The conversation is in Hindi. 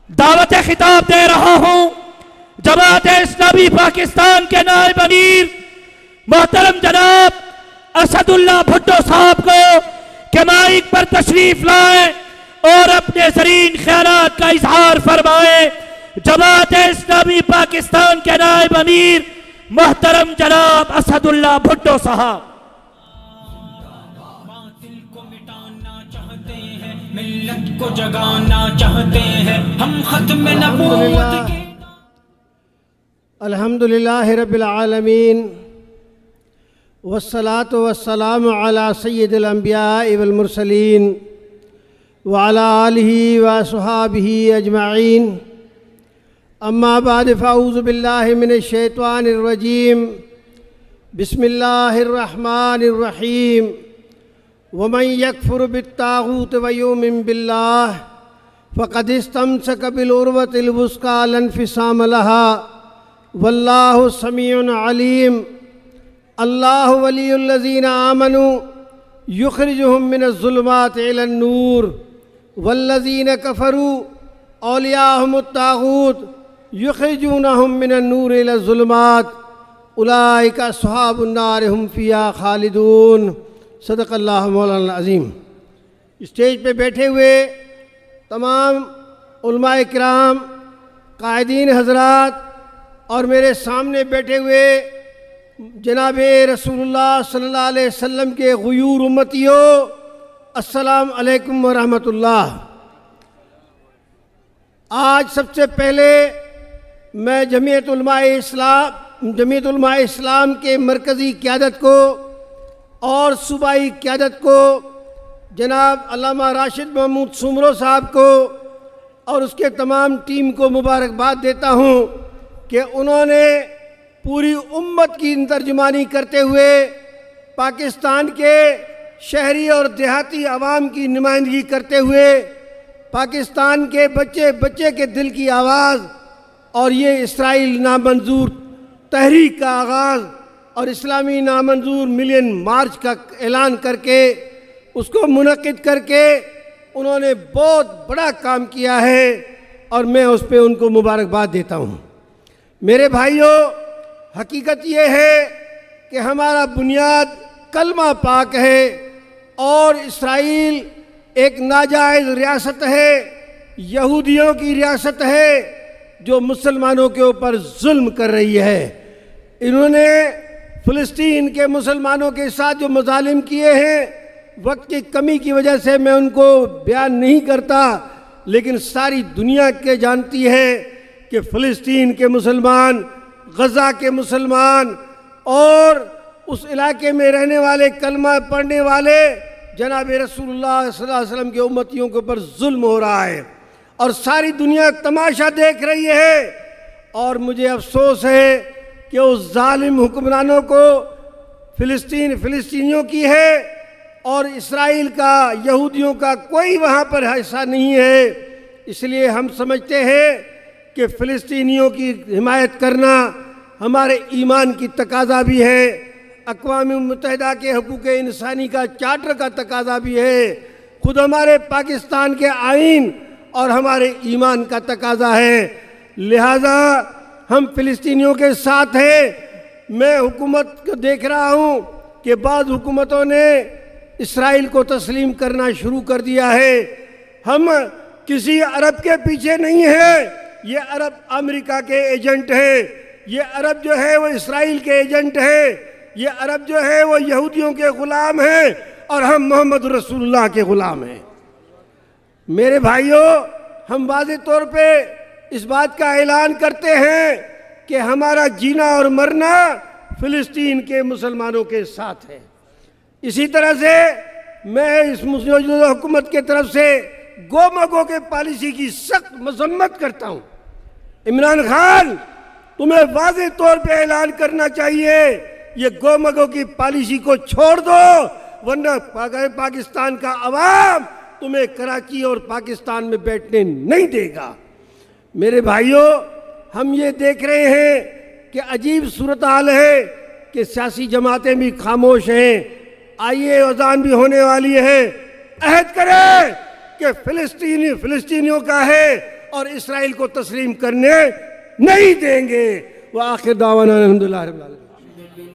दावत खिताब दे रहा हूं जमात इस्लामी पाकिस्तान के नायब अमीर मोहतरम जनाब असदुल्ला भुट्टो साहब को कि माइक पर तशरीफ लाए और अपने ज़रीन ख्यालात का इजहार फरमाए। जमात इस्लामी पाकिस्तान के नायब अमीर मोहतरम जनाब असदुल्ला भुट्टो साहब। मिल्लत को जगाना चाहते हैं हम खत्म नबूवत के। अल्हम्दुलिल्लाह रब्बिल आलमीन वस्सलातु वस्सलामु अला सय्यिदिल अंबिया वल मुरसलीन व अला आलिहि व अस्हाबिहि अजमाइन। अम्मा बाद फ़अऊज़ु बिल्लाहि मिनश शैतानिर रजीम। बिस्मिल्लाहिर रहमानिर रहीम। वमन यकफुर बित्तागूत व युमिन बिल्लाह फ़क़द इस्तमसक बिल उर्वतिल वुस्क़ा ला इन्फ़िसाम लहा वल्लाहु समीउन अलीम। अल्लाहु वलियुल्लज़ीना आमनू युख़रिजुहुम मिनज़्ज़ुलुमाति इलन नूर वल्लज़ीना कफ़रू औलियाहुमुत तागूत युख़रिजूनहुम मिनन नूर इलज़्ज़ुलुमात उलाइका अस्हाबुन नार हुम फ़ीहा खालिदून। सदक़ल्लाहु मौलाना अज़ीम। स्टेज पे बैठे हुए तमाम उलमाए किराम, कायदीन हज़रात और मेरे सामने बैठे हुए जनाब रसूलुल्लाह सल्लल्लाहु अलैहि वसल्लम के गुयूर उम्मतियों, अस्सलाम अलैकुम व रहमतुल्लाह। आज सबसे पहले मैं जमीयत उलमाए इस्लाम के मरकज़ी क़यादत को और सूबाई क़यादत को जनाब अल्लामा राशिद महमूद सुमरो साहब को और उसके तमाम टीम को मुबारकबाद देता हूँ कि उन्होंने पूरी उम्मत की तर्जुमानी करते हुए पाकिस्तान के शहरी और देहाती आवाम की नुमाइंदगी करते हुए पाकिस्तान के बच्चे बच्चे के दिल की आवाज़ और ये इसराइल नामंजूर तहरीक का आगाज़ और इस्लामी नामंजूर मिलियन मार्च का ऐलान करके उसको मुनक़िद करके उन्होंने बहुत बड़ा काम किया है और मैं उस पर उनको मुबारकबाद देता हूँ। मेरे भाइयों, हकीकत ये है कि हमारा बुनियाद कलमा पाक है और इसराइल एक नाजायज़ रियासत है, यहूदियों की रियासत है जो मुसलमानों के ऊपर जुल्म कर रही है। इन्होंने फ़लस्तीन के मुसलमानों के साथ जो मज़ालिम किए हैं, वक्त की कमी की वजह से मैं उनको बयान नहीं करता, लेकिन सारी दुनिया के जानती है कि फ़लस्तीन के मुसलमान, गज़ा के मुसलमान और उस इलाके में रहने वाले कलमा पढ़ने वाले जनाब रसूलुल्लाह सल्लल्लाहु अलैहि वसल्लम के उम्मतियों के ऊपर जुल्म हो रहा है और सारी दुनिया तमाशा देख रही है। और मुझे अफसोस है कि उस जालिम हुक्मरानों को फ़िलिस्तीनियों की है और इसराइल का, यहूदियों का कोई वहाँ पर हिस्सा नहीं है। इसलिए हम समझते हैं कि फ़िलिस्तीनियों की हिमायत करना हमारे ईमान की तकाज़ा भी है, अक़वाम मुत्तहिदा के हुकूक़ इंसानी का चार्टर का तकाज़ा भी है, खुद हमारे पाकिस्तान के आइन और हमारे ईमान का तकाज़ा है। लिहाजा हम फ़िलिस्तीनियों के साथ हैं। मैं हुकूमत को देख रहा हूँ कि बाद हुकूमतों ने इसराइल को तस्लीम करना शुरू कर दिया है। हम किसी अरब के पीछे नहीं हैं, ये अरब अमेरिका के एजेंट हैं, ये अरब जो है वो इसराइल के एजेंट हैं, ये अरब जो है वो यहूदियों के ग़ुलाम हैं और हम मोहम्मद रसूलुल्लाह के ग़ुलाम हैं। मेरे भाइयों, हम वाज़ेह तौर पे इस बात का ऐलान करते हैं कि हमारा जीना और मरना फ़िलिस्तीन के मुसलमानों के साथ है। इसी तरह से मैं इस मौजूदा हुकूमत के तरफ से गो मगो के पॉलिसी की सख्त मजम्मत करता हूँ। इमरान खान, तुम्हें वाज़ेह तौर पे ऐलान करना चाहिए ये गो मगो की पॉलिसी को छोड़ दो, वरना पाकिस्तान का अवाम तुम्हें कराची और पाकिस्तान में बैठने नहीं देगा। मेरे भाइयों, हम ये देख रहे हैं कि अजीब सूरत हाल है कि सियासी जमातें भी खामोश हैं। आइए, अज़ान भी होने वाली है, अहद करें कि फ़िलिस्तीनियों का है और इसराइल को तस्लीम करने नहीं देंगे। वह आखिर दावाना अल्हम्दुलिल्लाह रब्बिल आलमीन।